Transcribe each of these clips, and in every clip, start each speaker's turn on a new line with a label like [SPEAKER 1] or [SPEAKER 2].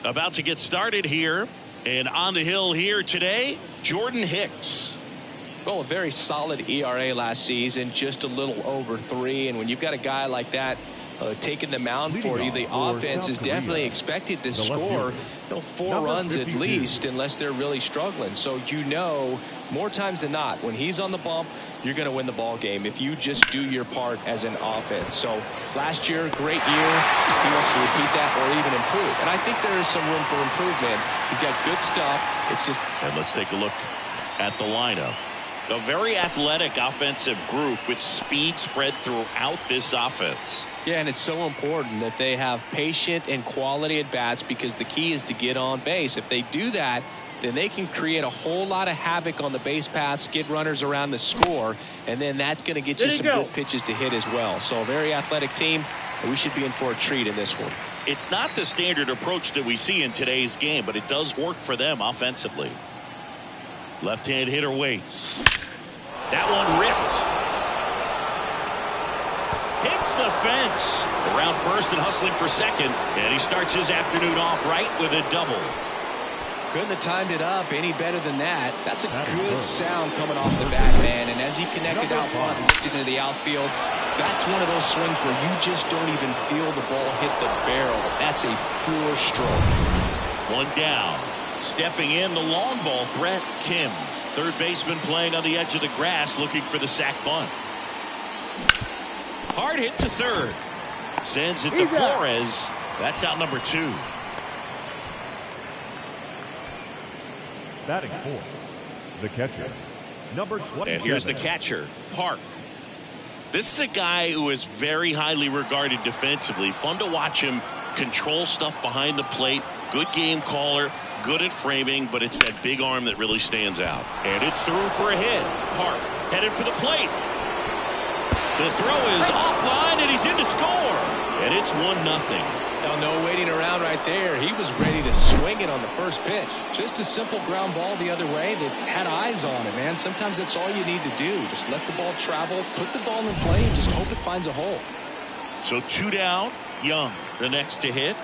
[SPEAKER 1] about to get started here. And on the hill here today, Jordan Hicks.
[SPEAKER 2] Well, a very solid ERA last season, just a little over 3. And when you've got a guy like that taking the mound for you, the offense is definitely expected to score 4 runs at least, unless they're really struggling. So more times than not, when he's on the bump, you're going to win the ball game if you just do your part as an offense. So last year, great year. He wants to repeat that or even improve. And I think there is some room for improvement. He's got good stuff. It's just.
[SPEAKER 1] And let's take a look at the lineup. A very athletic offensive group with speed spread throughout this offense.
[SPEAKER 2] Yeah, and it's so important that they have patient and quality at bats, because the key is to get on base. If they do that, then they can create a whole lot of havoc on the base paths, get runners around the score, and then that's going to get you some good pitches to hit as well. So a very athletic team, and we should be in for a treat in this one.
[SPEAKER 1] It's not the standard approach that we see in today's game, but it does work for them offensively. Left-hand hitter waits. That one ripped. Hits the fence. Around first and hustling for second, and he starts his afternoon off right with a double.
[SPEAKER 2] Couldn't have timed it up any better than that. That's a good sound coming off the bat, man. And as he connected out front and lifted into the outfield, that's one of those swings where you just don't even feel the ball hit the barrel. That's a pure stroke.
[SPEAKER 1] One down. Stepping in, the long ball threat, Kim. Third baseman playing on the edge of the grass, looking for the sac bunt. Hard hit to third. Sends it to Flores. That's out number 2.
[SPEAKER 3] Batting fourth, the catcher, number 27.
[SPEAKER 1] And here's the catcher, Park. This is a guy who is very highly regarded defensively. Fun to watch him control stuff behind the plate. Good game caller, good at framing, but it's that big arm that really stands out. And it's through for a hit. Park headed for the plate. The throw is offline, and he's in to score. And it's 1-0.
[SPEAKER 2] No waiting around right there. He was ready to swing it on the first pitch. Just a simple ground ball the other way. They had eyes on it, man. Sometimes that's all you need to do. Just let the ball travel, put the ball in play, and just hope it finds a hole.
[SPEAKER 1] So 2 down. Young, the next to hit.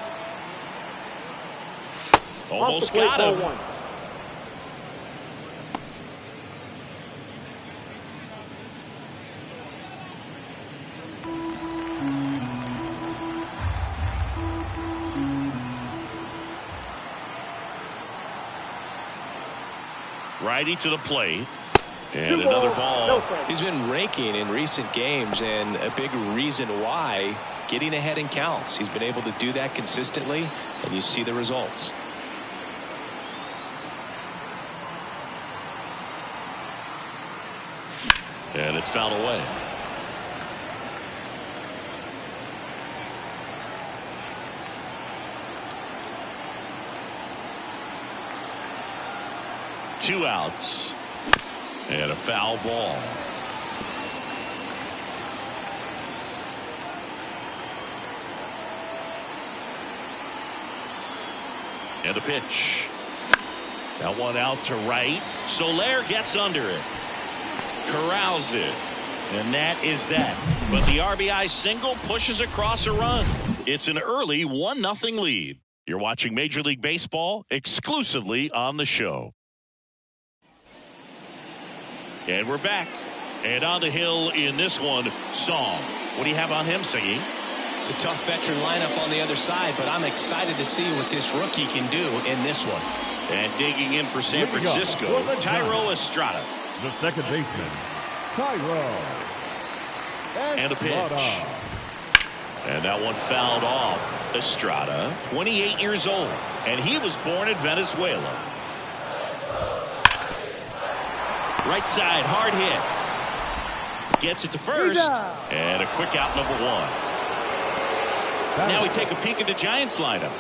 [SPEAKER 1] Almost got him. Righty to the plate. And another ball.
[SPEAKER 2] He's been raking in recent games, and a big reason why, getting ahead in counts. He's been able to do that consistently, and you see the results.
[SPEAKER 1] And it's fouled away. Two outs. And a foul ball. And a pitch. That one out to right. Soler gets under it. Corrals it. And that is that. But the RBI single pushes across a run. It's an early 1-0 lead. You're watching Major League Baseball exclusively on the show. And we're back. And on the hill in this one, Song. What do you have on him, Singy?
[SPEAKER 2] It's a tough veteran lineup on the other side, but I'm excited to see what this rookie can do in this one.
[SPEAKER 1] And digging in for San Francisco, Thairo Estrada.
[SPEAKER 3] The second baseman, Thairo.
[SPEAKER 1] And a pitch. And that one fouled off. Estrada, 28 years old, and he was born in Venezuela. Right side, hard hit. Gets it to first. And a quick out, number 1. Now we take a peek at the Giants lineup.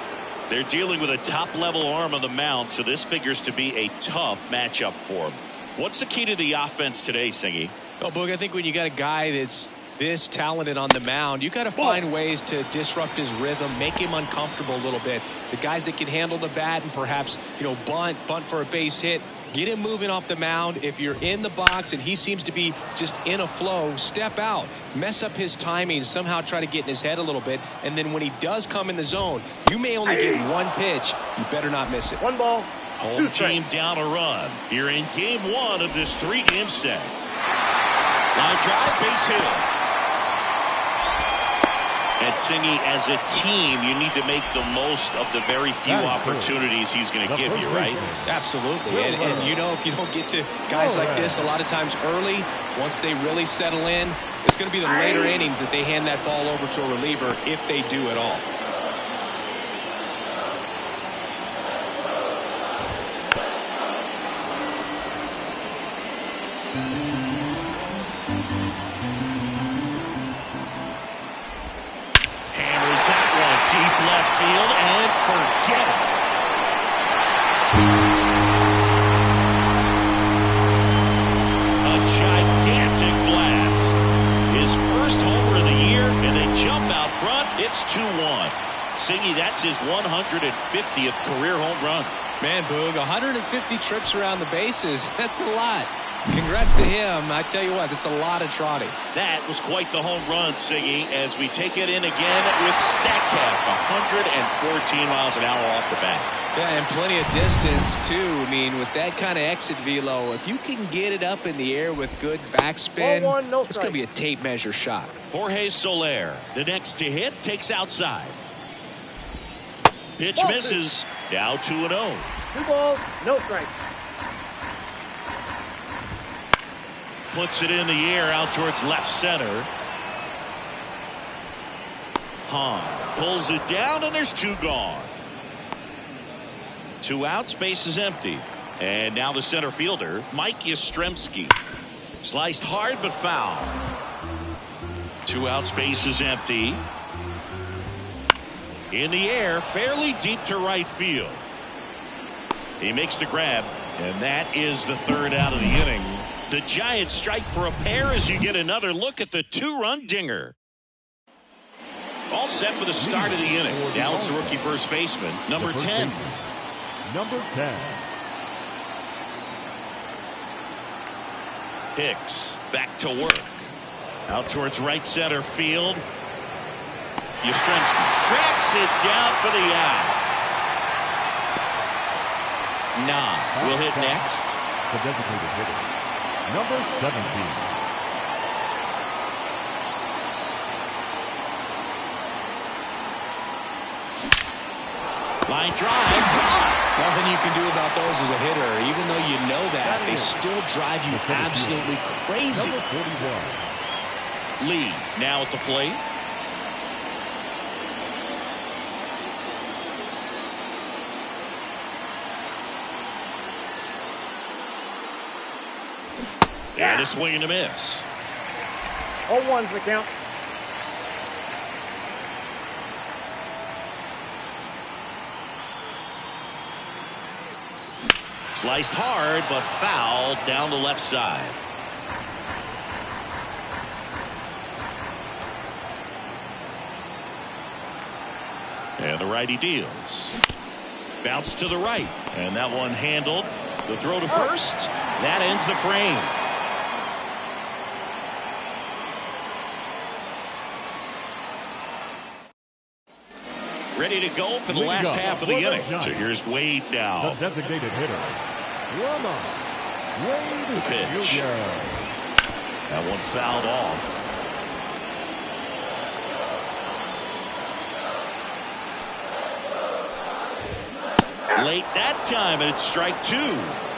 [SPEAKER 1] They're dealing with a top-level arm on the mound, so this figures to be a tough matchup for them. What's the key to the offense today, Singy?
[SPEAKER 2] Well, Boog, I think when you got a guy that's this talented on the mound, you got to find ways to disrupt his rhythm, make him uncomfortable a little bit. The guys that can handle the bat and perhaps, bunt for a base hit, get him moving off the mound. If you're in the box and he seems to be just in a flow, step out, mess up his timing, somehow try to get in his head a little bit. And then when he does come in the zone, you may only get one pitch. You better not miss it.
[SPEAKER 4] One ball.
[SPEAKER 1] Home team down a run. You're in game one of this 3-game set. Line drive, base hit. And Singy, as a team, you need to make the most of the very few opportunities he's going to give you, right?
[SPEAKER 2] Absolutely. And if you don't get to guys like this a lot of times early, once they really settle in, it's going to be the later innings that they hand that ball over to a reliever if they do at all.
[SPEAKER 1] Left field and forget it. A gigantic blast. His first homer of the year, and they jump out front. It's 2-1. Singy, that's his 150th career home run.
[SPEAKER 2] Man, Boog, 150 trips around the bases. That's a lot. Congrats to him. I tell you what, that's a lot of trotting.
[SPEAKER 1] That was quite the home run, Siggy, as we take it in again with StatCast, 114 miles an hour off the bat.
[SPEAKER 2] Yeah, and plenty of distance, too. I mean, with that kind of exit velo, if you can get it up in the air with good backspin, it's going to be a tape measure shot.
[SPEAKER 1] Jorge Soler, the next to hit, takes outside. Pitch misses. Now 2-0.
[SPEAKER 4] 2 balls, no strikes.
[SPEAKER 1] Puts it in the air out towards left center. Hahn pulls it down, and there's 2 gone. 2 outs, base is empty. And now the center fielder, Mike Yastrzemski. Sliced hard but foul. 2 outs, base is empty. In the air, fairly deep to right field. He makes the grab, and that is the 3rd out of the inning. The Giants strike for a pair as you get another look at the 2-run dinger. All set for the start of the inning. Now it's the rookie first baseman, number 10.
[SPEAKER 3] Number 10.
[SPEAKER 1] Hicks back to work. Out towards right center field. Yastrzemski tracks it down for the out. Nah, will hit next.
[SPEAKER 3] The designated hitter, number 17.
[SPEAKER 1] Line drive.
[SPEAKER 2] Nothing you can do about those as a hitter. Even though you know that, they still drive you absolutely crazy.
[SPEAKER 3] Number 41.
[SPEAKER 1] Lee now at the plate. And a swing and a miss.
[SPEAKER 4] 0-1's the count.
[SPEAKER 1] Sliced hard, but foul down the left side. And the righty deals. Bounce to the right. And that one handled. The throw to first. That ends the frame. Ready to go for the last half of the inning. So here's Wade now.
[SPEAKER 3] The designated hitter, Wade.
[SPEAKER 1] The pitch. That one fouled off. Late that time, and it's strike 2.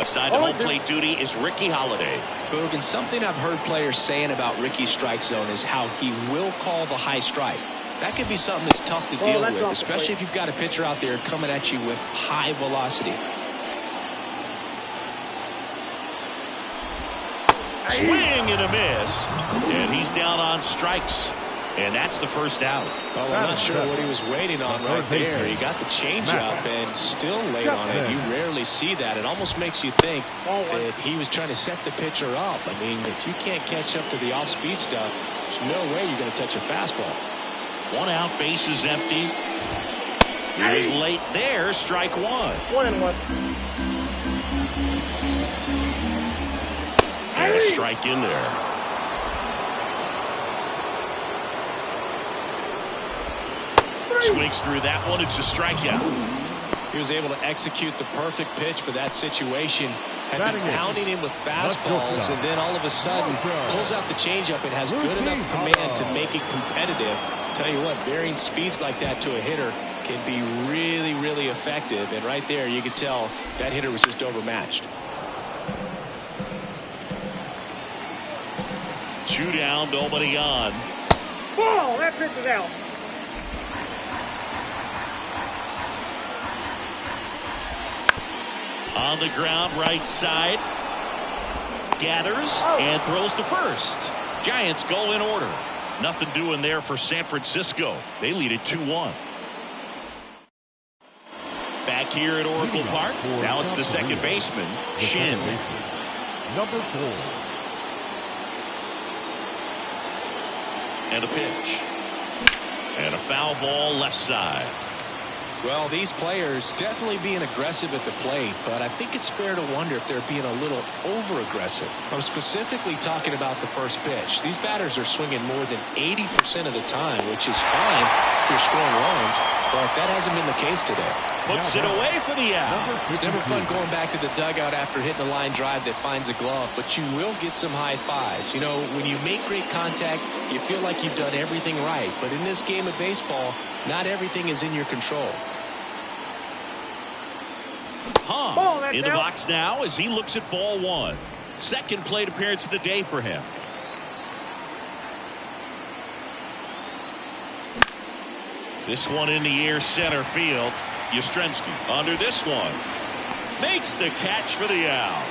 [SPEAKER 1] Assigned to home plate duty is Ricky Holiday.
[SPEAKER 2] Boog, and something I've heard players saying about Ricky's strike zone is how he will call the high strike. That could be something that's tough to deal with, especially if you've got a pitcher out there coming at you with high velocity.
[SPEAKER 1] Swing and a miss, and he's down on strikes. And that's the first out.
[SPEAKER 2] Well, I'm not sure what he was waiting on right there. He got the changeup and still laid on it. You rarely see that. It almost makes you think that he was trying to set the pitcher up. I mean, if you can't catch up to the off-speed stuff, there's no way you're going to touch a fastball.
[SPEAKER 1] 1 out, bases empty. He was late there, strike 1.
[SPEAKER 4] 1-1.
[SPEAKER 1] And a strike in there. Swings through that one. It's a strikeout.
[SPEAKER 2] He was able to execute the perfect pitch for that situation. Had been pounding him with fastballs, and then all of a sudden pulls out the changeup and has good enough command to make it competitive. Tell you what, varying speeds like that to a hitter can be really, really effective. And right there, you could tell that hitter was just overmatched.
[SPEAKER 1] 2 down, nobody on.
[SPEAKER 4] Ball, that pitch is out.
[SPEAKER 1] On the ground, right side. Gathers and throws to first. Giants go in order. Nothing doing there for San Francisco. They lead it 2-1. Back here at Oracle Park. Now it's the second baseman, Shin.
[SPEAKER 3] Number 4.
[SPEAKER 1] And a pitch. And a foul ball left side.
[SPEAKER 2] Well, these players definitely being aggressive at the plate, but I think it's fair to wonder if they're being a little over-aggressive. I'm specifically talking about the first pitch. These batters are swinging more than 80% of the time, which is fine if you're scoring runs, but that hasn't been the case today.
[SPEAKER 1] Puts it away for the out.
[SPEAKER 2] It's never fun going back to the dugout after hitting a line drive that finds a glove, but you will get some high fives. You know, when you make great contact, you feel like you've done everything right, but in this game of baseball, not everything is in your control.
[SPEAKER 1] Hung in the box now as he looks at ball 1. Second plate appearance of the day for him. This one in the air, center field. Yastrzemski under this one. Makes the catch for the out.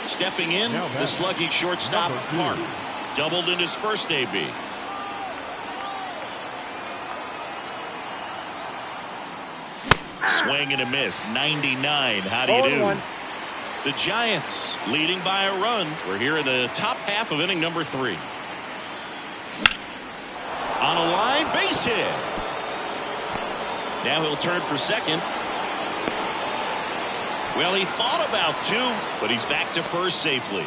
[SPEAKER 1] Stepping in, the slugging shortstop, Park. Doubled in his first AB. Swing and a miss. 99. How do you do? The Giants leading by a run. We're here in the top half of inning number 3. On a line, base hit. Now he'll turn for second. Well, he thought about 2, but he's back to first safely.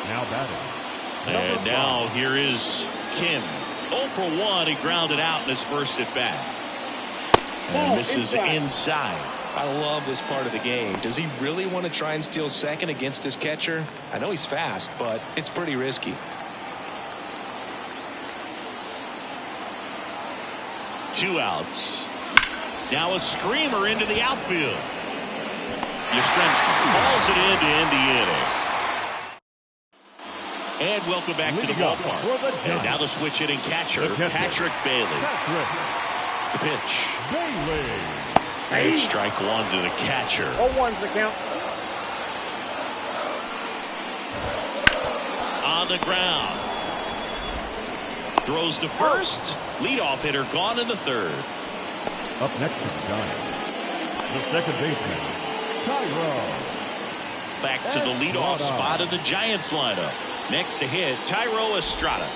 [SPEAKER 3] Now batting.
[SPEAKER 1] And now here is Kim. 0 for 1. He grounded out in his first at bat. And misses inside.
[SPEAKER 2] I love this part of the game. Does he really want to try and steal second against this catcher? I know he's fast, but it's pretty risky.
[SPEAKER 1] 2 outs. Now a screamer into the outfield. Yastrzemski calls it in to end the inning. And welcome back to the ballpark. And now the switch hitting catcher, Patrick Bailey. The pitch. And strike 1 to the catcher.
[SPEAKER 4] 0-1's the count.
[SPEAKER 1] On the ground. Throws to first. Leadoff hitter gone in the 3rd.
[SPEAKER 3] Up next to the Giants, the second baseman, Tyro.
[SPEAKER 1] Back to the leadoff spot of the Giants lineup. Next to hit, Tyro Estrada.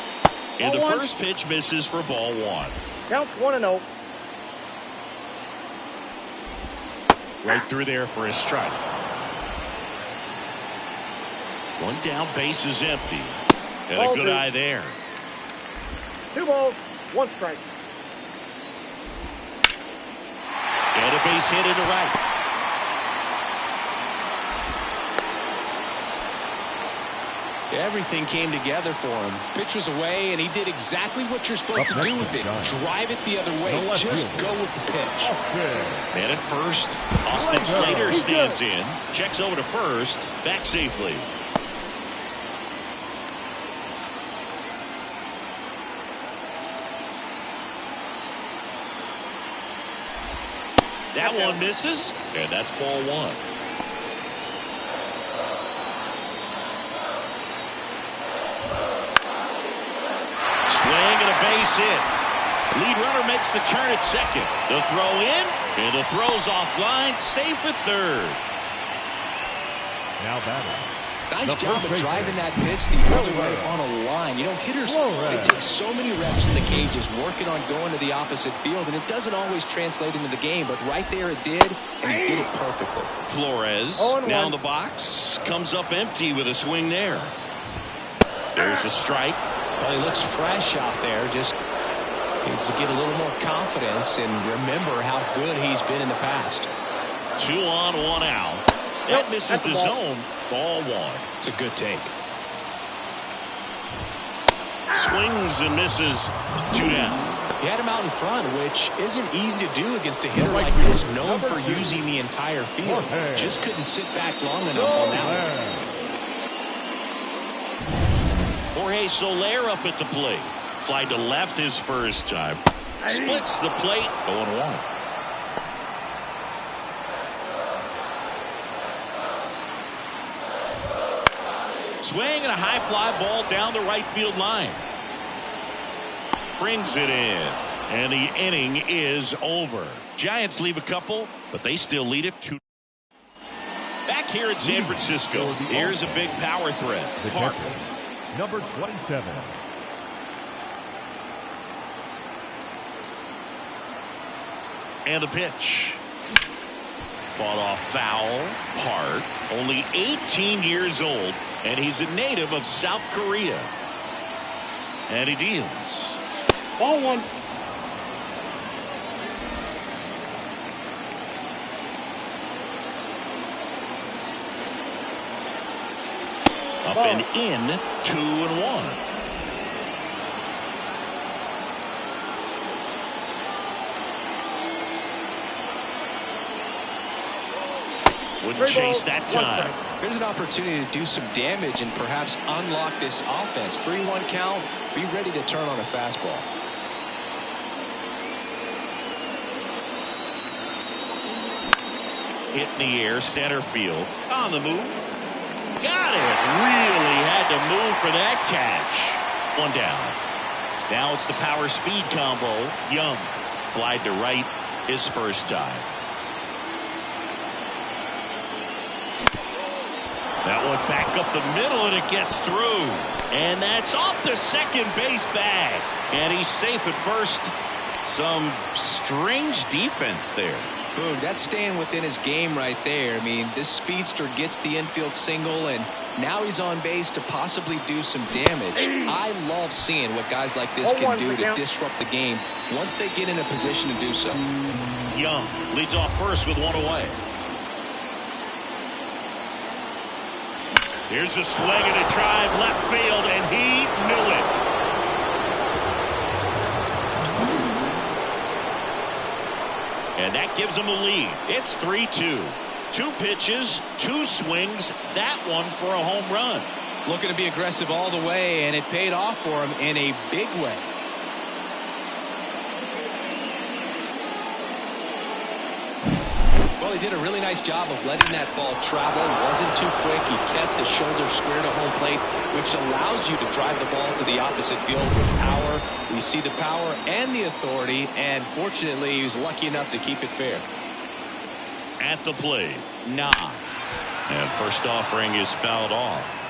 [SPEAKER 1] And the first pitch misses for ball 1.
[SPEAKER 4] Counts 1-0.
[SPEAKER 1] Right through there for Estrada. 1 down, base is empty. And a good eye there.
[SPEAKER 4] 2 balls, 1 strike.
[SPEAKER 1] And a base hit into right.
[SPEAKER 2] Everything came together for him. Pitch was away, and he did exactly what you're supposed to do with it. Drive it the other way. Just go with the pitch.
[SPEAKER 1] And at first, Austin Slater stands in. Checks over to first. Back safely. That one misses, and that's ball 1. base hit. Lead runner makes the turn at second. The throw in, and the throw's offline, safe at third.
[SPEAKER 3] Now batting.
[SPEAKER 2] Nice job of driving that pitch the other way on a line. You know, hitters, they take so many reps in the cages working on going to the opposite field, and it doesn't always translate into the game, but right there it did, and he did it perfectly.
[SPEAKER 1] Flores down the box, comes up empty with a swing there. There's a strike.
[SPEAKER 2] Well, he looks fresh out there, just needs to get a little more confidence and remember how good he's been in the past.
[SPEAKER 1] 2 on, 1 out. That misses the zone. Ball 1.
[SPEAKER 2] It's a good take.
[SPEAKER 1] Swings and misses. 2 down.
[SPEAKER 2] He had him out in front, which isn't easy to do against a hitter like this, known for using the entire field. Just couldn't sit back long enough on that one.
[SPEAKER 1] Jorge Soler up at the plate. Fly to left his first time. Splits the plate. 0-1. Swing and a high fly ball down the right field line. Brings it in. And the inning is over. Giants leave a couple, but they still lead it 2. Back here at San Francisco, here's a big power threat. Park.
[SPEAKER 3] Number 27.
[SPEAKER 1] And the pitch. Fought off foul. Park, only 18 years old, and he's a native of South Korea. And he deals.
[SPEAKER 4] Ball 1.
[SPEAKER 1] Up and in, 2-1. Wouldn't chase that time.
[SPEAKER 2] Here's an opportunity to do some damage and perhaps unlock this offense. 3-1 count. Be ready to turn on a fastball.
[SPEAKER 1] Hit in the air, center field. On the move. Got it. Really had to move for that catch. 1 down. Now it's the power speed combo. Young flied to right his first time. That one back up the middle, and it gets through. And that's off the second base bag. And he's safe at first. Some strange defense there.
[SPEAKER 2] Boom, that's staying within his game right there. I mean, this speedster gets the infield single, and now he's on base to possibly do some damage. I love seeing what guys like this can do to disrupt the game once they get in a position to do so.
[SPEAKER 1] Young leads off first with 1 away. Here's a swing and a drive left field, and he knew it. And that gives him a lead. It's 3-2. 2 pitches, 2 swings, that one for a home run.
[SPEAKER 2] Looking to be aggressive all the way, and it paid off for him in a big way. Well, he did a really nice job of letting that ball travel. It wasn't too quick. He kept the shoulder square to home plate, which allows you to drive the ball to the opposite field with power. We see the power and the authority, and fortunately, he was lucky enough to keep it fair.
[SPEAKER 1] At the plate, Nah. And first offering is fouled off.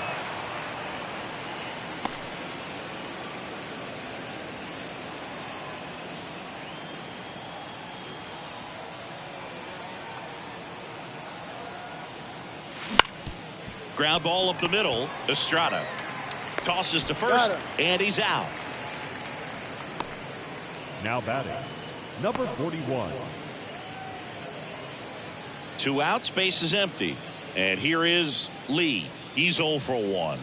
[SPEAKER 1] Ground ball up the middle. Estrada tosses to first, and he's out.
[SPEAKER 3] Now batting, number 41.
[SPEAKER 1] 2 outs, base is empty. And here is Lee. He's 0 for 1.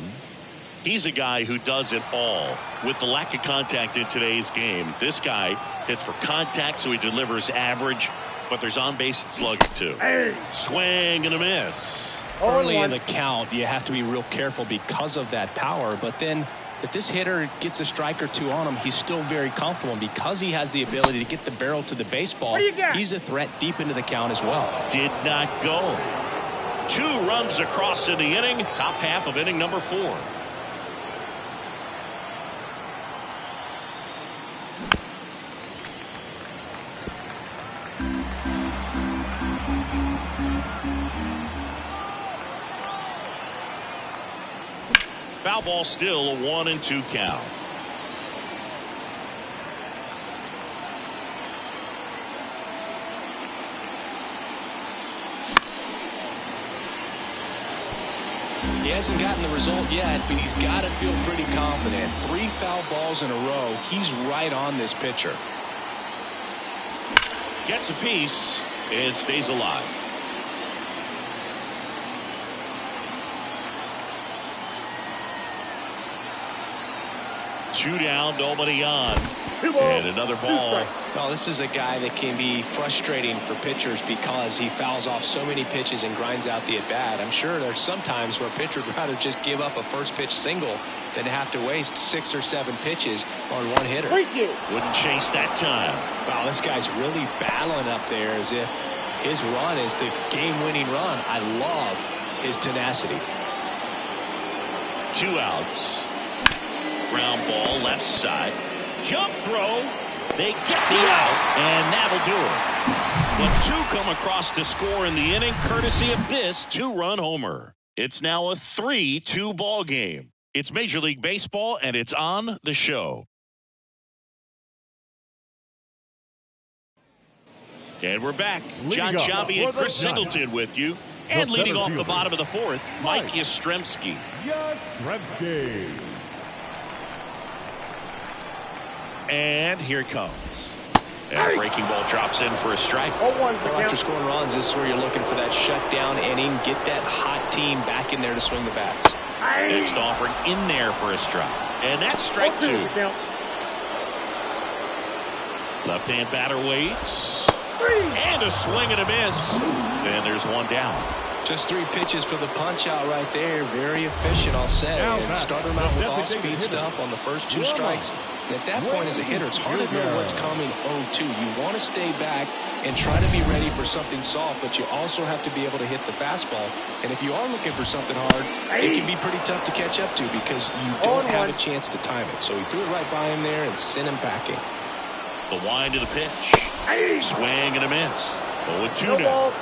[SPEAKER 1] He's a guy who does it all. With the lack of contact in today's game, this guy hits for contact, so he delivers average, but there's on-base slugging too. Swing and a miss.
[SPEAKER 2] Early in the count, you have to be real careful because of that power. But then if this hitter gets a strike or 2 on him, he's still very comfortable. And because he has the ability to get the barrel to the baseball, he's a threat deep into the count as well.
[SPEAKER 1] Did not go. 2 runs across in the inning. Top half of inning number 4. Foul ball, still a 1-2 count.
[SPEAKER 2] He hasn't gotten the result yet, but he's got to feel pretty confident. 3 foul balls in a row. He's right on this pitcher.
[SPEAKER 1] Gets a piece and stays alive. Two down, nobody on. And another ball.
[SPEAKER 2] Well, this is a guy that can be frustrating for pitchers because he fouls off so many pitches and grinds out the at-bat. I'm sure there's some times where a pitcher would rather just give up a first pitch single than have to waste 6 or 7 pitches on one hitter.
[SPEAKER 1] Wouldn't chase that time.
[SPEAKER 2] Wow, this guy's really battling up there as if his run is the game-winning run. I love his tenacity.
[SPEAKER 1] 2 outs. Ground ball, left side. Jump throw. They get the out, and that'll do it. But 2 come across to score in the inning, courtesy of this 2-run homer. It's now a 3-2 ball game. It's Major League Baseball, and it's on the show. And we're back. John Shabby and Chris Singleton with you. And leading off the bottom of the 4th, Mike Yastrzemski. And here it comes. And breaking ball drops in for a strike.
[SPEAKER 2] Well, after scoring runs, this is where you're looking for that shutdown inning. Get that hot team back in there to swing the bats.
[SPEAKER 1] Next offering in there for a strike. And that's strike 2. Left-hand batter waits. And a swing and a miss. And there's 1 down.
[SPEAKER 2] Just 3 pitches for the punch out right there. Very efficient, I'll say. And start him out with off-speed stuff on the first 2 strikes. And at that point as a hitter, it's hard to know what's coming 0-2. You want to stay back and try to be ready for something soft, but you also have to be able to hit the fastball. And if you are looking for something hard, it can be pretty tough to catch up to because you don't have a chance to time it. So he threw it right by him there and sent him packing.
[SPEAKER 1] The wind to the pitch. Swing and a miss. 0-2 now.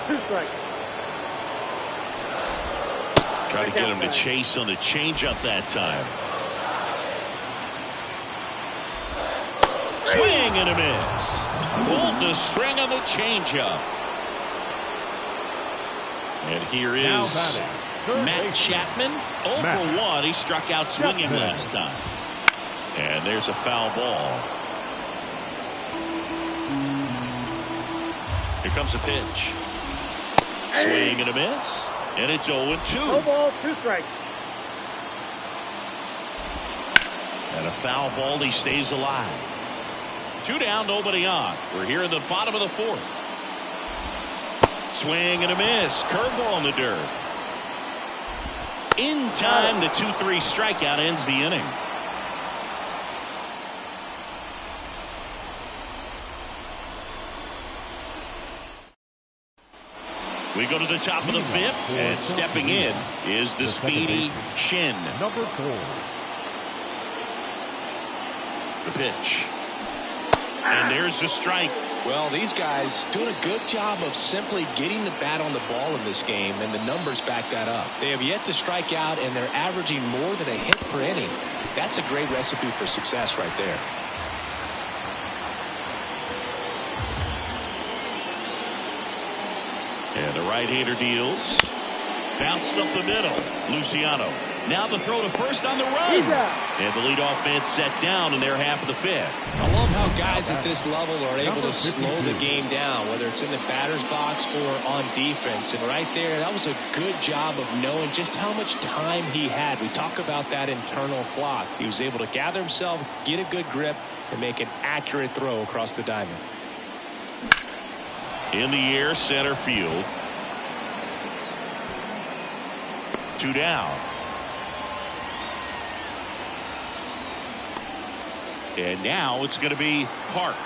[SPEAKER 1] Try to get him to chase on the changeup that time. Swing and a miss. Pulled the string on the changeup. And here is Matt Chapman. 0 for 1. He struck out swinging last time. And there's a foul ball. Here comes a pitch. Swing and a miss. And it's 0-2.
[SPEAKER 4] No ball, 2 strikes.
[SPEAKER 1] And a foul ball. He stays alive. 2 down, nobody on. We're here in the bottom of the 4th. Swing and a miss. Curveball in the dirt. In time, the 2-3 strikeout ends the inning. We go to the top of the 5th, and stepping in is the speedy Shin.
[SPEAKER 3] Number 4.
[SPEAKER 1] The pitch. And there's the strike.
[SPEAKER 2] Well, these guys doing a good job of simply getting the bat on the ball in this game, and the numbers back that up. They have yet to strike out, and they're averaging more than a hit per inning. That's a great recipe for success right there.
[SPEAKER 1] And the right-hander deals. Bounced up the middle. Luciano. Now the throw to first on the run. And the leadoff man set down in their half of the 5th.
[SPEAKER 2] I love how guys at this level are able to slow the game down, whether it's in the batter's box or on defense. And right there, that was a good job of knowing just how much time he had. We talk about that internal clock. He was able to gather himself, get a good grip, and make an accurate throw across the diamond.
[SPEAKER 1] In the air, center field. 2 down. And now it's going to be Park.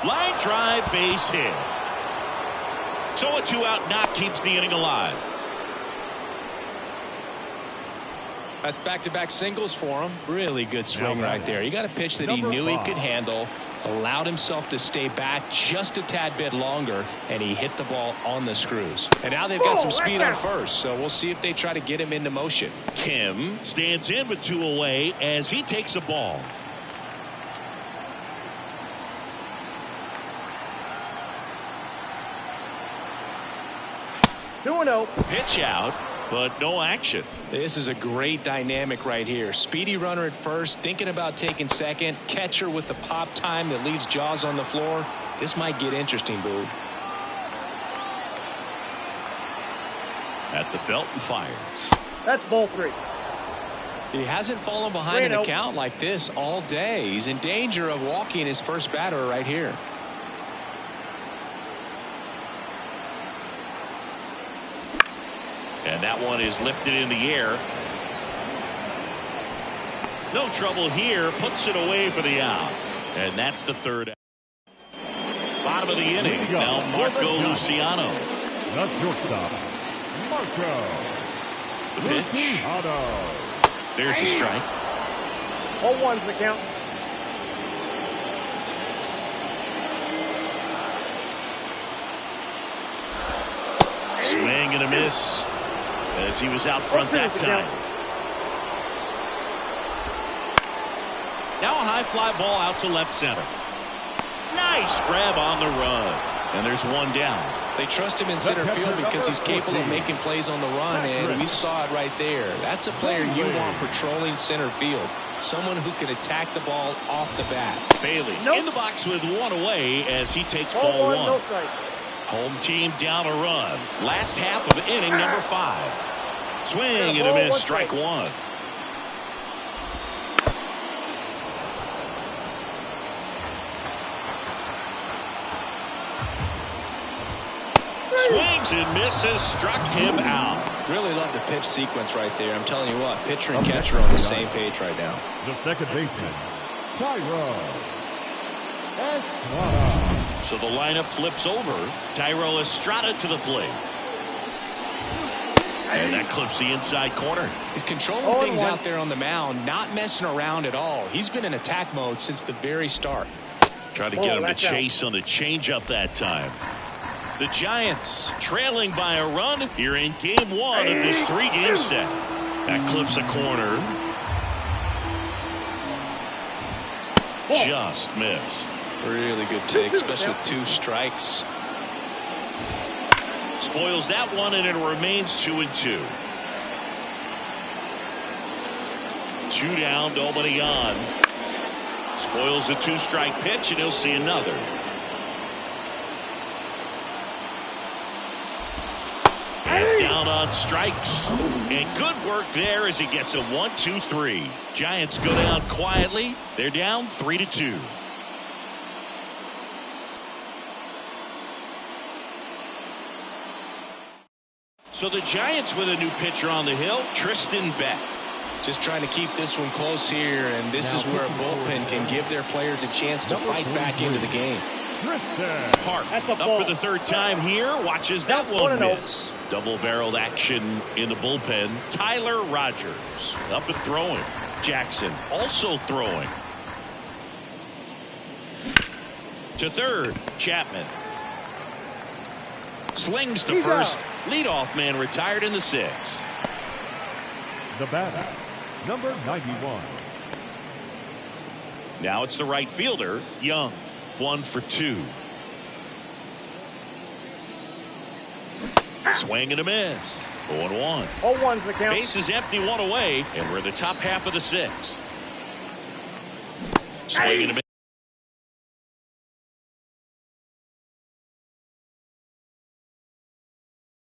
[SPEAKER 1] Line drive, base hit. So a 2-out knock keeps the inning alive.
[SPEAKER 2] That's back-to-back singles for him. Really good swing right there. He got a pitch that he knew he could handle, allowed himself to stay back just a tad bit longer, and he hit the ball on the screws. And now they've got some speed on first, so we'll see if they try to get him into motion.
[SPEAKER 1] Kim stands in with 2 away as he takes a ball.
[SPEAKER 4] Two and 0.
[SPEAKER 1] Pitch out, but no action.
[SPEAKER 2] This is a great dynamic right here. Speedy runner at first, thinking about taking second. Catcher with the pop time that leaves Jaws on the floor. This might get interesting, Boo.
[SPEAKER 1] At the belt and fires.
[SPEAKER 4] That's ball 3.
[SPEAKER 2] He hasn't fallen behind an account like this all day. He's in danger of walking his first batter right here.
[SPEAKER 1] And that one is lifted in the air. No trouble here. Puts it away for the out. And that's the 3rd out. Bottom of the inning. Now Marco Luciano.
[SPEAKER 3] The shortstop, Marco
[SPEAKER 1] The pitch.
[SPEAKER 3] Luciano.
[SPEAKER 1] There's the strike.
[SPEAKER 4] 0-1's the count.
[SPEAKER 1] Swing and a miss as he was out front that time. Now a high fly ball out to left center. Nice grab on the run. And there's one down.
[SPEAKER 2] They trust him in center field because he's capable of making plays on the run, and we saw it right there. That's a player you want patrolling center field. Someone who can attack the ball off the bat.
[SPEAKER 1] Bailey in the box with 1 away as he takes ball 1.
[SPEAKER 4] No strike.
[SPEAKER 1] Home team down a run. Last half of inning number 5. Swing and a miss. Strike 1. Swings and misses. Struck him out.
[SPEAKER 2] Really love the pitch sequence right there. I'm telling you what, pitcher and catcher are on the same page right now.
[SPEAKER 3] The second baseman, Tyro Estrada.
[SPEAKER 1] So the lineup flips over. Tyro Estrada to the plate. And that clips the inside corner.
[SPEAKER 2] He's controlling things out there on the mound, not messing around at all. He's been in attack mode since the very start.
[SPEAKER 1] Trying to get him to chase on the changeup that time. The Giants trailing by a run here in game 1 of this 3-game set. That clips a corner. Just missed.
[SPEAKER 2] Really good take, especially with 2 strikes.
[SPEAKER 1] Spoils that one, and it remains 2-2. 2 down, nobody on. Spoils the 2-strike pitch, and he'll see another. And down on strikes. And good work there as he gets a 1-2-3. Giants go down quietly. They're down 3-2. So the Giants with a new pitcher on the hill, Tristan Beck.
[SPEAKER 2] Just trying to keep this one close here, and this is where a bullpen can give their players a chance to fight back into the game.
[SPEAKER 1] Park up for the 3rd time here. Watches that one miss. Double-barreled action in the bullpen. Tyler Rogers up and throwing. Jackson also throwing. To 3rd, Chapman. Slings to first. Leadoff man retired in the 6th.
[SPEAKER 3] The batter, number 91.
[SPEAKER 1] Now it's the right fielder, Young. 1 for 2. Swing and a miss. 0-1.
[SPEAKER 4] 0-1's the count.
[SPEAKER 1] Base is empty, 1 away, and we're in the top half of the 6th. Swing and a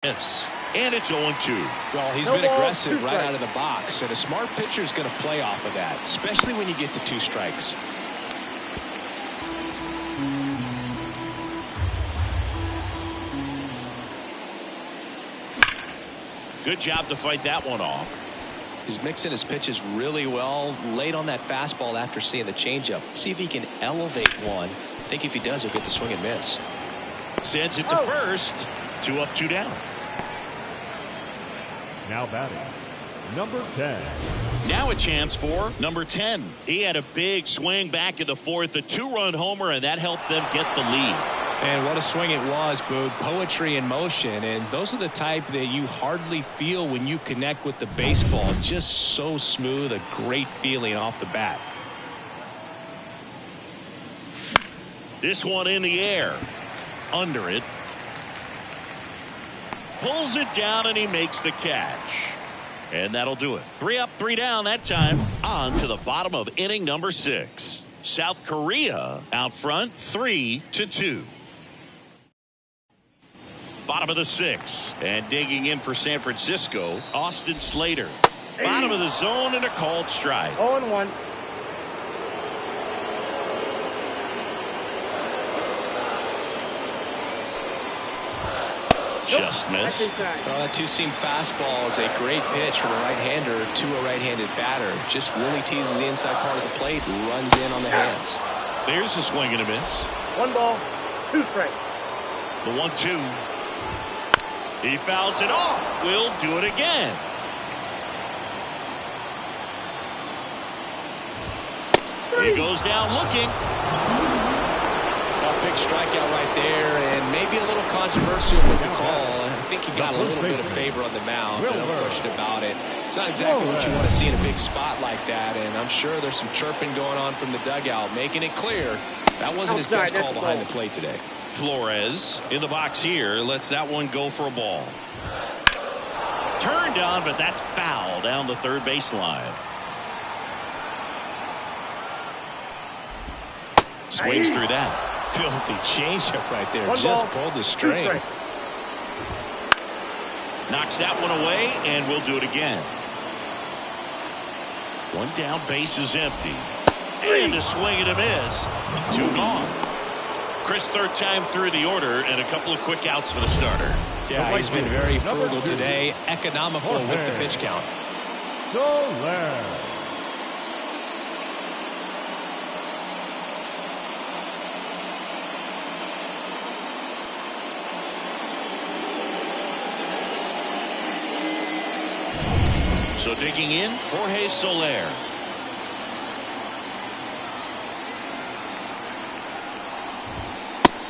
[SPEAKER 1] miss. And it's 0-2.
[SPEAKER 2] Well, he's been aggressive right out of the box, and a smart pitcher is going to play off of that, especially when you get to 2 strikes.
[SPEAKER 1] Good job to fight that one off.
[SPEAKER 2] He's mixing his pitches really well, late on that fastball after seeing the changeup. See if he can elevate one. I think if he does, he'll get the swing and miss.
[SPEAKER 1] Sends it to first. 2 up, 2 down.
[SPEAKER 3] Now batting, number 10.
[SPEAKER 1] Now a chance for number 10. He had a big swing back in the fourth, a 2-run homer, and that helped them get the lead.
[SPEAKER 2] And what a swing it was, Boog. Poetry in motion. And those are the type that you hardly feel when you connect with the baseball. Just so smooth, a great feeling off the bat.
[SPEAKER 1] This one in the air. Under it. Pulls it down, and he makes the catch. And that'll do it. 3 up, 3 down that time. On to the bottom of inning number 6. South Korea out front, 3-2. Bottom of the 6th. And digging in for San Francisco, Austin Slater. Bottom of the zone and a called strike.
[SPEAKER 4] 0-1.
[SPEAKER 1] Just missed.
[SPEAKER 2] That two-seam fastball is a great pitch from a right-hander to a right-handed batter. Just really teases the inside part of the plate, runs in on the hands.
[SPEAKER 1] There's a swing and a miss.
[SPEAKER 4] 1 ball, 2 strikes.
[SPEAKER 1] The 1-2. He fouls it off. Will do it again. He goes down looking.
[SPEAKER 2] A big strikeout right there, and maybe a little controversial with the call. I think he got a little bit of favor on the mound, no question about it. It's not exactly what you want to see in a big spot like that, and I'm sure there's some chirping going on from the dugout, making it clear that wasn't his best call behind the plate today.
[SPEAKER 1] Flores in the box here lets that one go for a ball. Turned on, but that's foul down the third baseline. Swings through that.
[SPEAKER 2] Filthy changeup right there.
[SPEAKER 4] 1
[SPEAKER 2] Just
[SPEAKER 4] ball,
[SPEAKER 2] pulled the
[SPEAKER 4] 2
[SPEAKER 2] string.
[SPEAKER 4] strikes.
[SPEAKER 1] Knocks that one away, and we'll do it again. One down, base is empty. And a swing and a miss. 2 gone. Chris, third time through the order, and a couple of quick outs for the starter.
[SPEAKER 2] Yeah, he's been very frugal today. Economical with the pitch count.
[SPEAKER 3] Soler.
[SPEAKER 1] So digging in, Jorge Soler.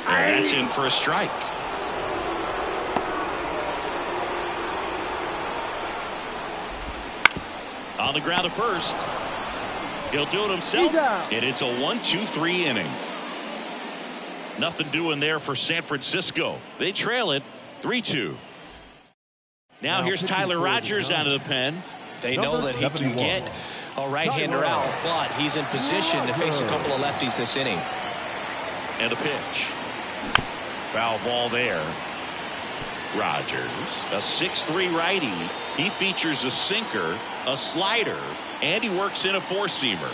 [SPEAKER 1] And that's in for a strike. On the ground to first. He'll do it himself. And it's a 1-2-3 inning. Nothing doing there for San Francisco. They trail it 3-2. Now here's Tyler Rogers out of the pen.
[SPEAKER 2] They know that he can get a right-hander out, but he's in position to face a couple of lefties this inning.
[SPEAKER 1] And a pitch. Foul ball there. Rogers, a 6'3" righty. He features a sinker, a slider, and he works in a 4-seamer.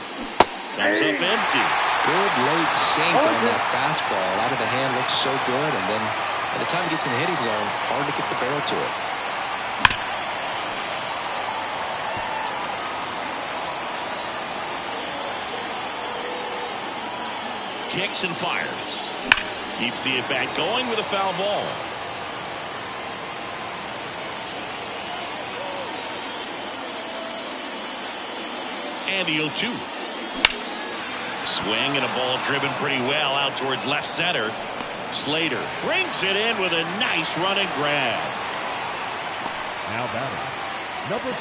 [SPEAKER 1] Comes up empty.
[SPEAKER 2] Good late sink on that fastball. Out of the hand looks so good, and then by the time it gets in the hitting zone, hard to get the barrel to it.
[SPEAKER 1] Kicks and fires. Keeps the at-bat going with a foul ball. And the 0-2. Swing and a ball driven pretty well out towards left center. Slater brings it in with a nice run and grab.
[SPEAKER 3] Now batting, number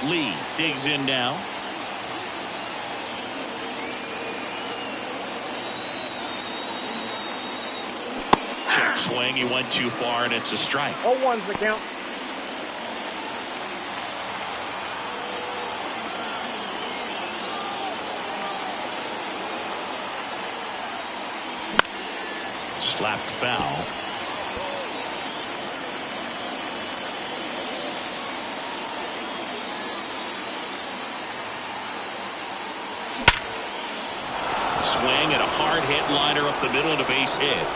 [SPEAKER 3] 41.
[SPEAKER 1] Lee digs in now. Check swing. He went too far, and it's a strike.
[SPEAKER 4] 0-1's the count.
[SPEAKER 1] Slapped foul. Swing and a hard hit liner up the middle and a base hit.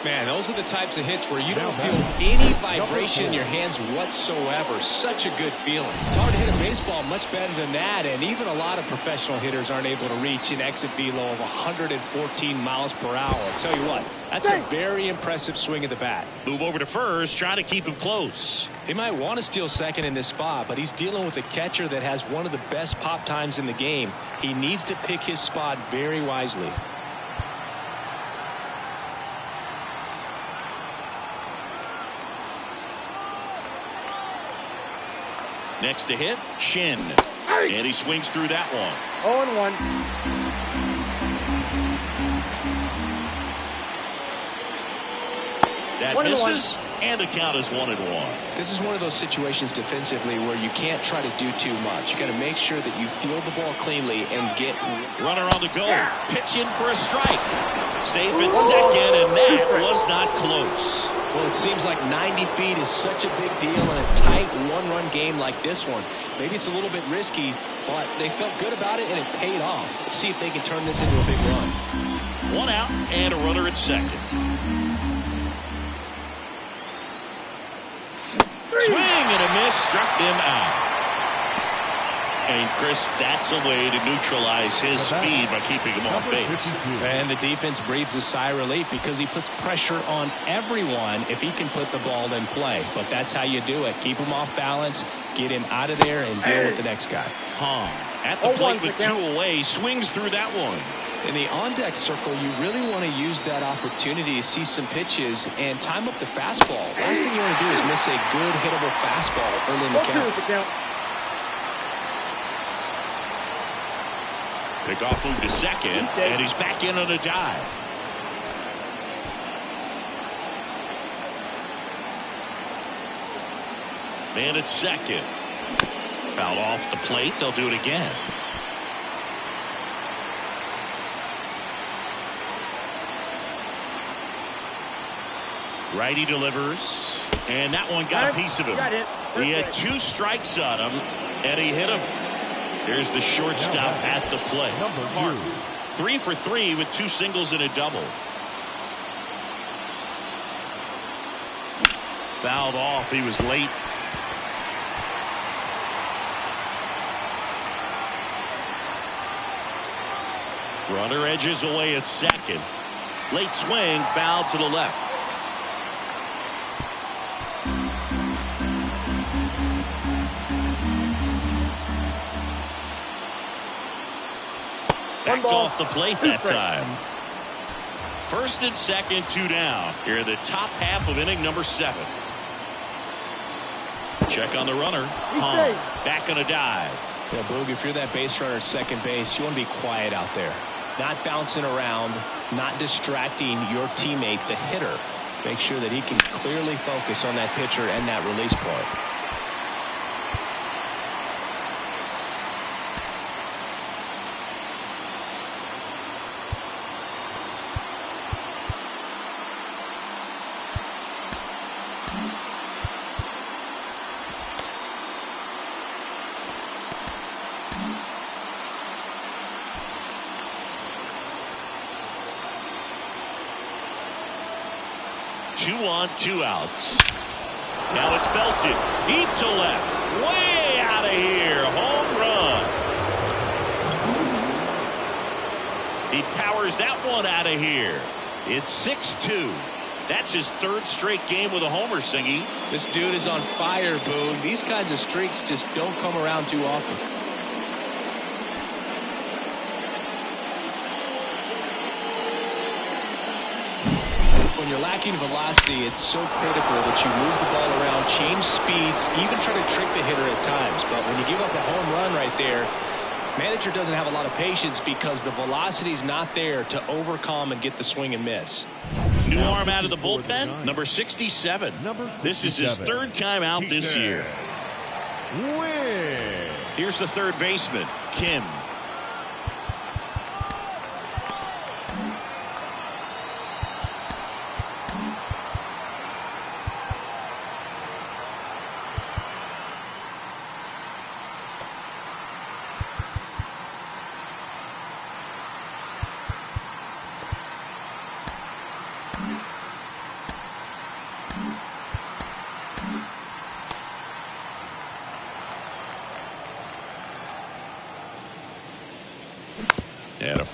[SPEAKER 2] Man, those are the types of hits where you don't feel any vibration in your hands whatsoever. Such a good feeling. It's hard to hit a baseball much better than that, and even a lot of professional hitters aren't able to reach an exit velo of 114 miles per hour. I'll tell you what, that's a very impressive swing of the bat.
[SPEAKER 1] Move over to first, try to keep him close.
[SPEAKER 2] He might want to steal second in this spot, but he's dealing with a catcher that has one of the best pop times in the game. He needs to pick his spot very wisely.
[SPEAKER 1] Next to hit, Shin. And he swings through that one.
[SPEAKER 4] 0-1.
[SPEAKER 1] That
[SPEAKER 4] 1-1.
[SPEAKER 1] misses, and the count is 1-1.
[SPEAKER 2] This is one of those situations defensively where you can't try to do too much. You got to make sure that you field the ball cleanly and get
[SPEAKER 1] runner on the go. Pitch in for a strike. Safe at second, and that was not close.
[SPEAKER 2] Well, it seems like 90 feet is such a big deal in a tight one-run game like this one. Maybe it's a little bit risky, but they felt good about it, and it paid off. Let's see if they can turn this into a big run.
[SPEAKER 1] One out and a runner at second. Swing and a miss, struck him out. And Chris, that's a way to neutralize his speed by keeping him off base.
[SPEAKER 2] And the defense breathes a sigh of relief because he puts pressure on everyone if he can put the ball in play. But that's how you do it. Keep him off balance, get him out of there, and deal with the next guy.
[SPEAKER 1] Hong at the plate with two away, swings through that one.
[SPEAKER 2] In the on-deck circle, you really want to use that opportunity to see some pitches and time up the fastball. Last thing you want to do is miss a good hittable fastball early in the count.
[SPEAKER 1] Pickoff move to second, and he's back in on a dive. Man at second. Fouled off the plate. They'll do it again. Righty delivers, and that one got a piece of him. He had two strikes on him, and he hit him. There's the shortstop at the plate. Park, 3 for 3 with 2 singles and a double. Fouled off. He was late. Runner edges away at second. Late swing, foul to the left. Backed off the plate that time. First and second, 2 down. Here in the top half of inning number 7. Check on the runner. Hung. Back on a dive.
[SPEAKER 2] Yeah, Boog, if you're that base runner at second base, you want to be quiet out there. Not bouncing around, not distracting your teammate, the hitter. Make sure that he can clearly focus on that pitcher and that release point.
[SPEAKER 1] Two on, 2 outs. Now it's belted deep to left, way out of here. Home run. He powers that one out of here. It's 6-2. That's his 3rd straight game with a homer, Singy.
[SPEAKER 2] This dude is on fire, Boog. These kinds of streaks just don't come around too often. When you're lacking velocity, it's so critical that you move the ball around, change speeds, even try to trick the hitter at times. But when you give up a home run right there, manager doesn't have a lot of patience because the velocity's not there to overcome and get the swing and miss.
[SPEAKER 1] New arm out of the bullpen, number 67. This is his 3rd time out this year. Here's the third baseman, Kim.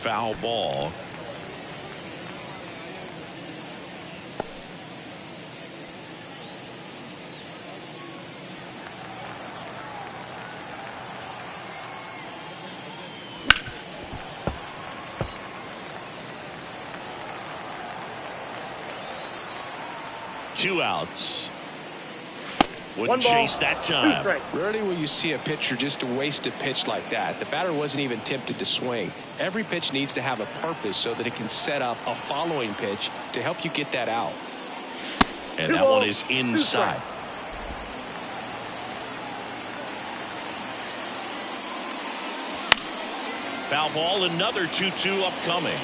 [SPEAKER 1] foul ball. Two outs. Wouldn't chase that time.
[SPEAKER 2] Rarely will you see a pitcher just waste a pitch like that. The batter wasn't even tempted to swing. Every pitch needs to have a purpose so that it can set up a following pitch to help you get that out.
[SPEAKER 1] And that one is inside. Foul ball, another 2-2 upcoming.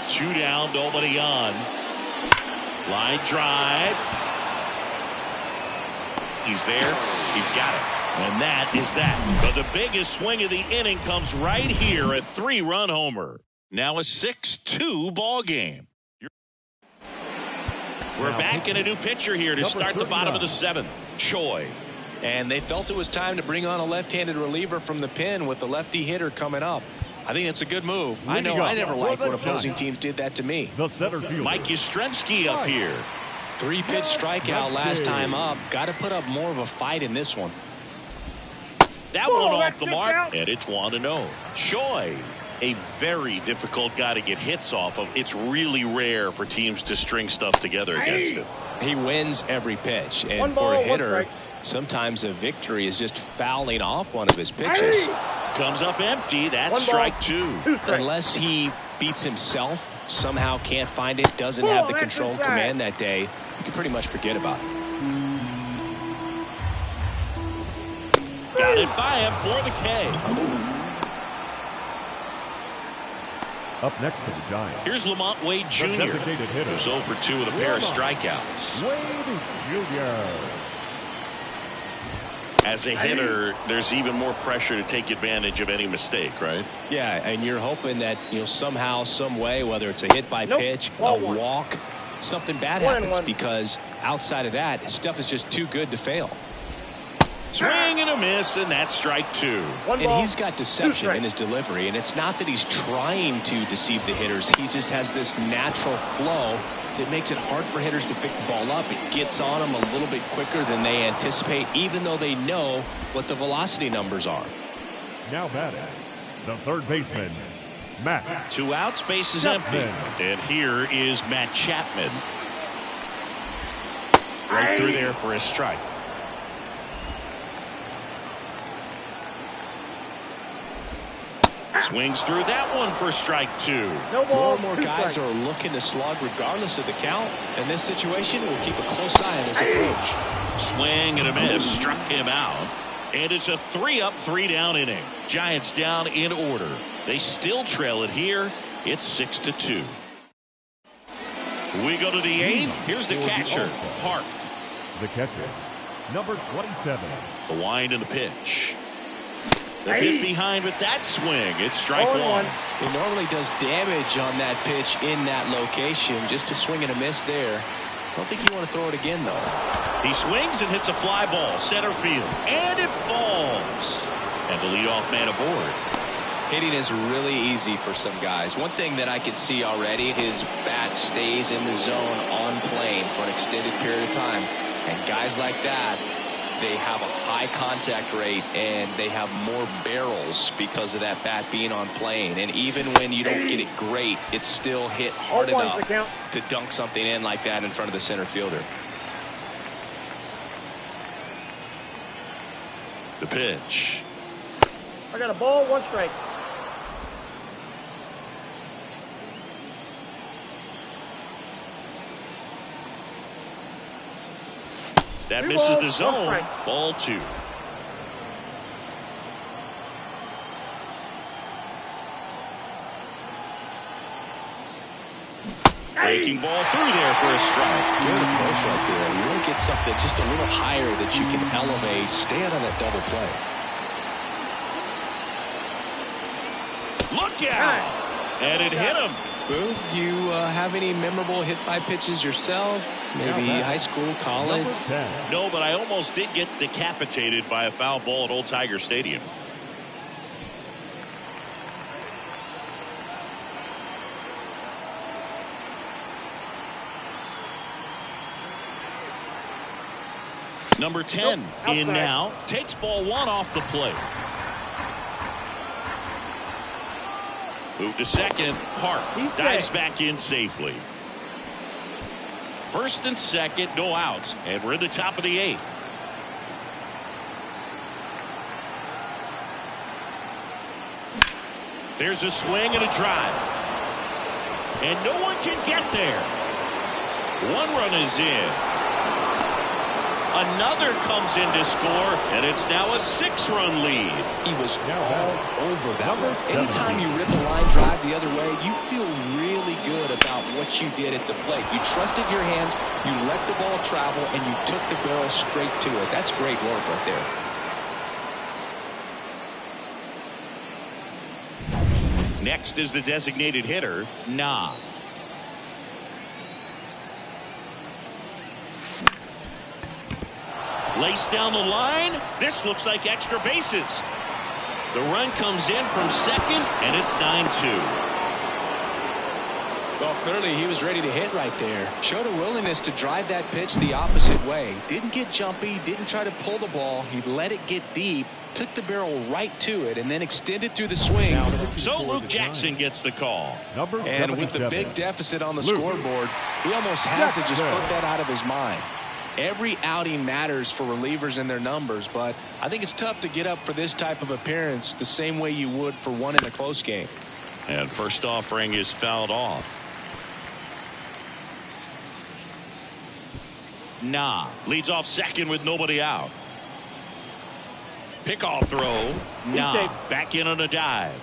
[SPEAKER 1] 2 down, nobody on. Line drive. He's there. He's got it. And that is that. But the biggest swing of the inning comes right here, a 3-run homer. Now a 6-2 ball game. We're back in a new pitcher here to start the bottom of the 7th. Choi.
[SPEAKER 2] And they felt it was time to bring on a left-handed reliever from the pen with the lefty hitter coming up. I think it's a good move. I know I never liked when opposing teams did that to me.
[SPEAKER 3] The center fielder,
[SPEAKER 1] Mike Yastrzemski up here.
[SPEAKER 2] 3-pitch strikeout last time up. Got to put up more of a fight in this one.
[SPEAKER 1] That one off the mark, and it's 1-0. Choi, a very difficult guy to get hits off of. It's really rare for teams to string stuff together against him.
[SPEAKER 2] He wins every pitch, and for a hitter, sometimes a victory is just fouling off one of his pitches.
[SPEAKER 1] Comes up empty. That's strike 2.
[SPEAKER 2] Unless he beats himself, somehow can't find it, doesn't have the control and command that day, you can pretty much forget about it.
[SPEAKER 1] Got it by him for the K.
[SPEAKER 3] up next for the Giants.
[SPEAKER 1] Here's Lamont Wade Jr., who's 0 for 2 with a pair of strikeouts.
[SPEAKER 3] Wade Jr.
[SPEAKER 1] As a hitter, there's even more pressure to take advantage of any mistake, right?
[SPEAKER 2] Yeah, and you're hoping that, you know, somehow, some way, whether it's a hit by pitch, a walk, something bad happens, because outside of that, stuff is just too good to fail.
[SPEAKER 1] Swing and a miss, and that's strike 2.
[SPEAKER 2] And he's got deception in his delivery, and it's not that he's trying to deceive the hitters. He just has this natural flow that makes it hard for hitters to pick the ball up. It gets on them a little bit quicker than they anticipate, even though they know what the velocity numbers are.
[SPEAKER 3] Now batting, the third baseman, Matt.
[SPEAKER 1] 2 outs, base is empty. And here is Matt Chapman. Right through there for a strike. Swings through that one for strike 2.
[SPEAKER 2] More and more guys are looking to slug regardless of the count. In this situation, we'll keep a close eye on his approach.
[SPEAKER 1] Swing and a miss, struck him out. And it's a 3-up, 3-down inning. Giants down in order. They still trail it here. It's 6-2. We go to the 8th. Here's the catcher, Park.
[SPEAKER 3] The catcher, number 27.
[SPEAKER 1] The wind and the pitch. A bit behind with that swing. It's strike 1.
[SPEAKER 2] It normally does damage on that pitch in that location. Just a swing and a miss there. I don't think you want to throw it again, though.
[SPEAKER 1] He swings and hits a fly ball, center field, and it falls. And the leadoff man aboard.
[SPEAKER 2] Hitting is really easy for some guys. One thing that I can see already, his bat stays in the zone on plane for an extended period of time. And guys like that, they have a high contact rate and they have more barrels because of that bat being on plane. And even when you don't get it great, it's still hit hard enough to dunk something in like that in front of the center fielder.
[SPEAKER 1] The pitch.
[SPEAKER 4] I got a ball, 1 strike.
[SPEAKER 1] That misses the zone. Ball 2. Breaking ball through there for a strike.
[SPEAKER 2] Good approach right there. You want to get something just a little higher that you can elevate. Stay out of that double play.
[SPEAKER 1] Look out! And it hit him.
[SPEAKER 2] Boo, you have any memorable hit-by pitches yourself? Maybe high school, college?
[SPEAKER 1] No, but I almost did get decapitated by a foul ball at Old Tiger Stadium. Number 10 in now. Takes ball 1 off the plate. Move to second. Park dives back in safely. First and second, no outs. And we're in the top of the 8th. There's a swing and a drive. And no one can get there. 1 run is in. Another comes in to score, and it's now a 6-run lead.
[SPEAKER 2] He was all over that one. Anytime you rip a line drive the other way, you feel really good about what you did at the plate. You trusted your hands, you let the ball travel, and you took the barrel straight to it. That's great work right there.
[SPEAKER 1] Next is the designated hitter, Nah. Laced down the line. This looks like extra bases. The run comes in from second, and it's 9-2.
[SPEAKER 2] Well, clearly he was ready to hit right there. Showed a willingness to drive that pitch the opposite way. Didn't get jumpy, didn't try to pull the ball. He let it get deep, took the barrel right to it, and then extended through the swing.
[SPEAKER 1] So Luke Jackson gets the call.
[SPEAKER 2] And with the big deficit on the scoreboard, he almost has to just put that out of his mind. Every outing matters for relievers and their numbers, but I think it's tough to get up for this type of appearance the same way you would for one in a close game.
[SPEAKER 1] And first offering is fouled off. Nah leads off second with nobody out. Pickoff throw. Nah back in on a dive.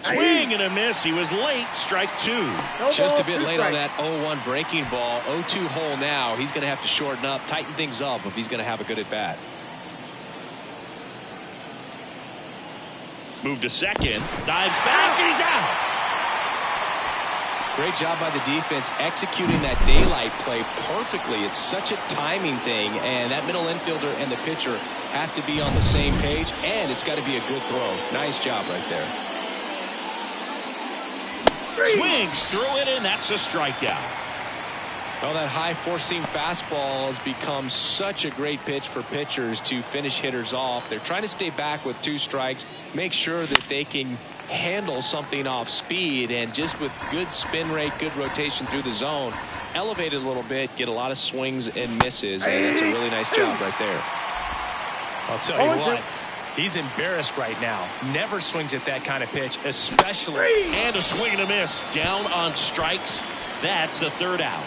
[SPEAKER 1] Swing and a miss. He was late. Strike 2.
[SPEAKER 2] Just a bit late on that 0-1 breaking ball. 0-2 hole now. He's going to have to shorten up, tighten things up if he's going to have a good at bat.
[SPEAKER 1] Move to second. Dives back. He's out.
[SPEAKER 2] Great job by the defense executing that daylight play perfectly. It's such a timing thing, and that middle infielder and the pitcher have to be on the same page, and it's got to be a good throw. Nice job right there.
[SPEAKER 1] Swings through it, and that's a strikeout.
[SPEAKER 2] Well, that high four-seam fastball has become such a great pitch for pitchers to finish hitters off. They're trying to stay back with 2 strikes, make sure that they can handle something off speed, and just with good spin rate, good rotation through the zone, elevate it a little bit, get a lot of swings and misses, and that's a really nice job right there. I'll tell you what. He's embarrassed right now. Never swings at that kind of pitch, especially.
[SPEAKER 1] And a swing and a miss. Down on strikes. That's the 3rd out.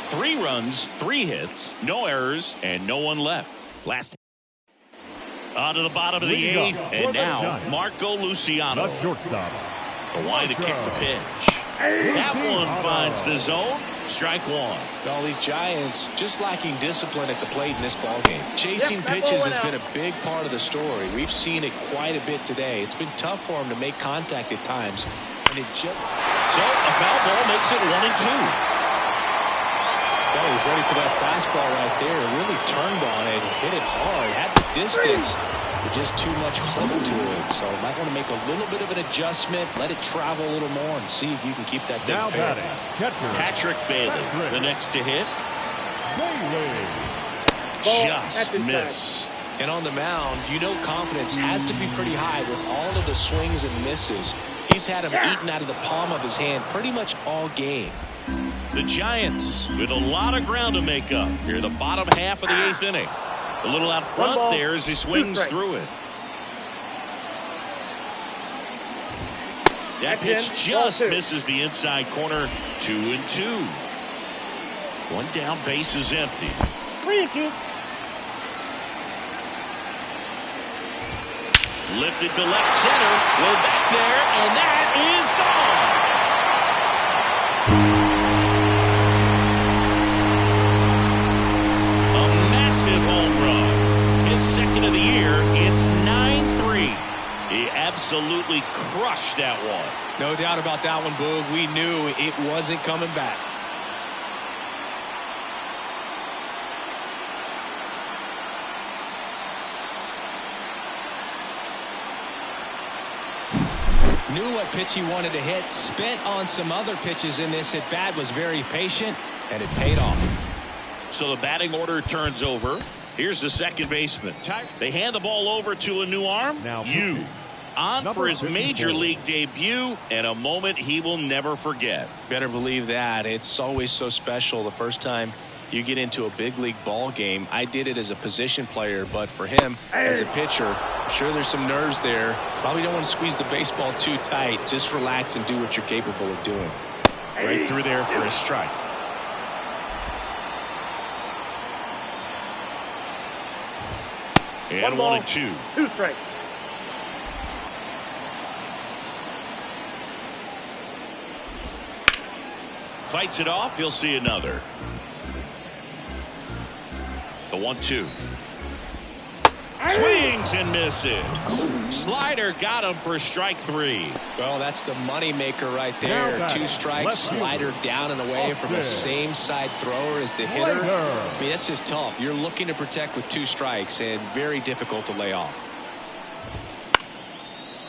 [SPEAKER 1] 3 runs, 3 hits, no errors, and no one left. Last on to the bottom of the 8th, and now Marco Luciano.
[SPEAKER 3] The shortstop.
[SPEAKER 1] The line to kick the pitch. That one finds the zone. Strike 1.
[SPEAKER 2] All these Giants just lacking discipline at the plate in this ballgame. Chasing pitches has been a big part of the story. We've seen it quite a bit today. It's been tough for him to make contact at times. And it just...
[SPEAKER 1] So a foul ball makes it 1-2.
[SPEAKER 2] Well, he was ready for that fastball right there. Really turned on it, hit it hard, had the distance, but just too much hook to it. So might want to make a little bit of an adjustment, let it travel a little more, and see if you can keep that thing fair.
[SPEAKER 1] Patrick Bailey, the next to hit. Just missed.
[SPEAKER 2] And on the mound, you know confidence has to be pretty high with all of the swings and misses. He's had them eaten out of the palm of his hand pretty much all game.
[SPEAKER 1] The Giants with a lot of ground to make up here, the bottom half of the 8th inning. A little out front there as he swings through it. That pitch just misses the inside corner. 2-2. 1 down, base is empty. Lifted to left center. Way back there, and that is gone. A massive home run. His 2nd of the year. It's 9-3. He absolutely crushed that one.
[SPEAKER 2] No doubt about that one, Boog. We knew it wasn't coming back. Knew what pitch he wanted to hit. Spent on some other pitches in this at bat. Was very patient, and it paid off.
[SPEAKER 1] So the batting order turns over. Here's the second baseman. They hand the ball over to a new arm.
[SPEAKER 3] Now
[SPEAKER 1] you on
[SPEAKER 3] Number
[SPEAKER 1] for his
[SPEAKER 3] 54.
[SPEAKER 1] major league debut and a moment he will never forget.
[SPEAKER 2] Better believe that. It's always so special the first time you get into a big league ball game. I did it as a position player, but for him as a pitcher, I'm sure there's some nerves there. Probably don't want to squeeze the baseball too tight. Just relax and do what you're capable of doing.
[SPEAKER 1] Right through there for a strike. And 1-2.
[SPEAKER 4] 2 strikes.
[SPEAKER 1] Fights it off. He'll see another. The 1-2. Swings and misses. Slider got him for strike 3.
[SPEAKER 2] Well, that's the money maker right there. 2 strikes, slider down and away from the same side thrower as the hitter. I mean, that's just tough. You're looking to protect with 2 strikes and very difficult to lay off.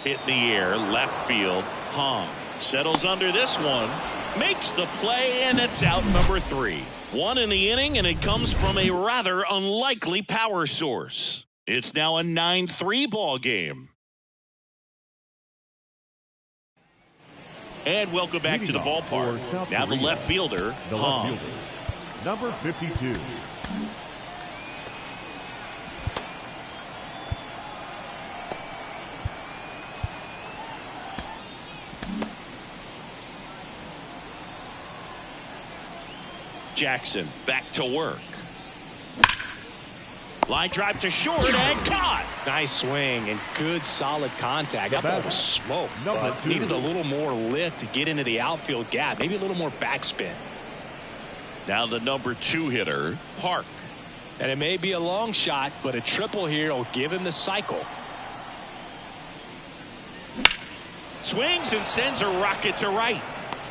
[SPEAKER 1] Hit in the air, left field. Hong settles under this one. Makes the play, and it's out number 3. 1 in the inning, and it comes from a rather unlikely power source. It's now a 9-3 ball game. And welcome back to the ballpark. Now the left fielder, Hong.
[SPEAKER 3] Number 52.
[SPEAKER 1] Jackson back to work. Line drive to short and caught.
[SPEAKER 2] Nice swing and good solid contact. That ball was smoked, but needed a little more lift to get into the outfield gap. Maybe a little more backspin.
[SPEAKER 1] Now the number 2 hitter, Park.
[SPEAKER 2] And it may be a long shot, but a triple here will give him the cycle.
[SPEAKER 1] Swings and sends a rocket to right.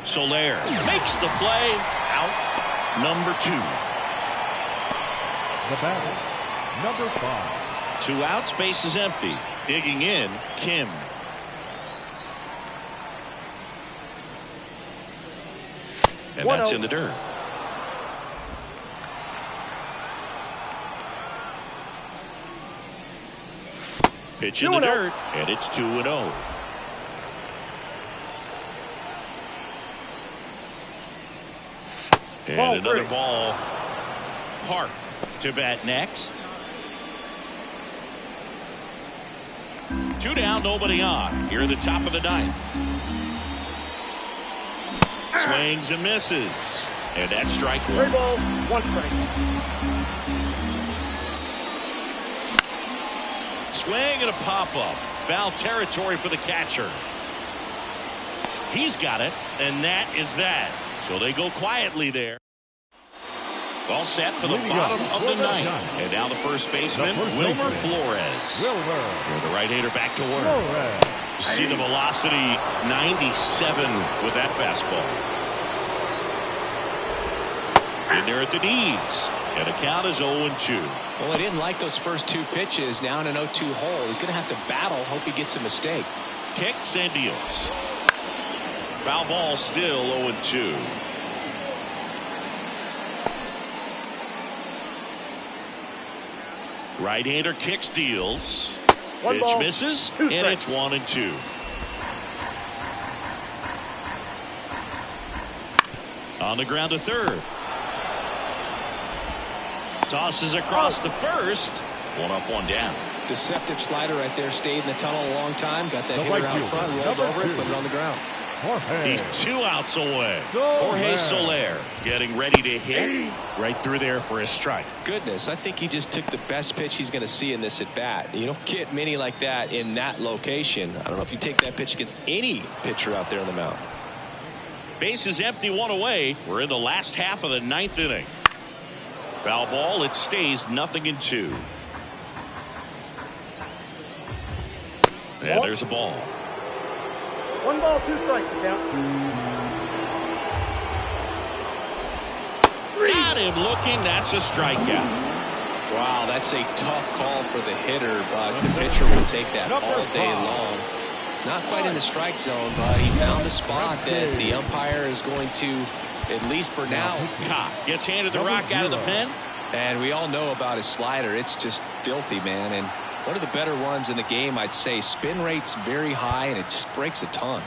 [SPEAKER 1] Soler makes the play. Out number 2.
[SPEAKER 3] The batter, number 5.
[SPEAKER 1] 2 outs, base is empty. Digging in, Kim. And that's in the dirt. Pitch in the dirt, and it's 2-0. And another ball. Park to bat next. 2 down, nobody on. Here at the top of the 9th. Swings and misses. And that's strike 1.
[SPEAKER 4] 3 balls, 1 strike.
[SPEAKER 1] Swing and a pop-up. Foul territory for the catcher. He's got it, and that is that. So they go quietly there. All set for the bottom of the 9th. And now the first baseman, Wilmer Flores. With the right-hander back to work. See the velocity, 97 with that fastball. In there at the knees. And the count is 0-2.
[SPEAKER 2] Well, he didn't like those first 2 pitches. Now in an 0-2 hole. He's going to have to battle. Hope he gets a mistake.
[SPEAKER 1] Kicks and deals. Foul ball still 0-2. Right-hander kicks, deals. Pitch misses, and it's 1-2. On the ground to third. Tosses across to first. 1 up, 1 down.
[SPEAKER 2] Deceptive slider right there. Stayed in the tunnel a long time. Got that hitter out front. Rolled over it. Put it on the ground.
[SPEAKER 1] He's 2 outs away. Jorge Soler getting ready to hit. Right through there for a strike.
[SPEAKER 2] Goodness, I think he just took the best pitch he's going to see in this at bat. You don't get many like that in that location. I don't know if you take that pitch against any pitcher out there on the mound.
[SPEAKER 1] Base is empty, 1 away. We're in the last half of the 9th inning. Foul ball. It stays 0-2. And there's a ball.
[SPEAKER 4] 1 ball, 2 strikes. Count.
[SPEAKER 1] Got him looking. That's a strikeout.
[SPEAKER 2] Wow, that's a tough call for the hitter, but the pitcher will take that all day long. Not quite in the strike zone, but he found a spot that the umpire is going to, at least for now.
[SPEAKER 1] Ka gets handed the rock out of the pen.
[SPEAKER 2] And we all know about his slider. It's just filthy, man. And one of the better ones in the game, I'd say. Spin rate's very high, and it just breaks a ton.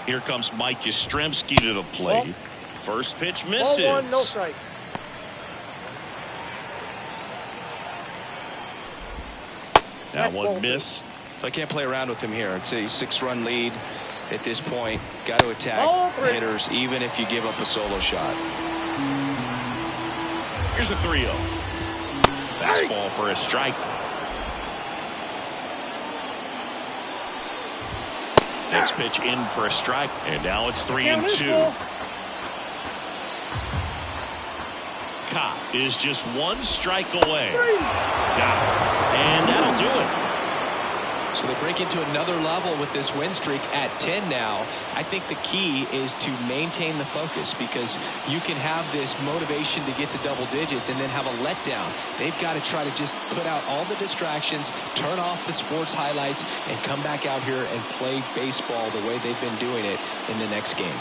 [SPEAKER 1] Here comes Mike Yastrzemski to the plate. First pitch misses.
[SPEAKER 4] Ball 1, no strike.
[SPEAKER 1] That one missed.
[SPEAKER 2] I can't play around with him here. It's a 6-run lead at this point. Got to attack hitters, even if you give up a solo shot.
[SPEAKER 1] Here's a 3-0. Fastball for a strike. Next pitch in for a strike, and now it's 3-2. Ka is just one strike away. Got it. And that'll do it.
[SPEAKER 2] So they break into another level with this win streak at 10 now. I think the key is to maintain the focus, because you can have this motivation to get to double digits and then have a letdown. They've got to try to just put out all the distractions, turn off the sports highlights, and come back out here and play baseball the way they've been doing it in the next game.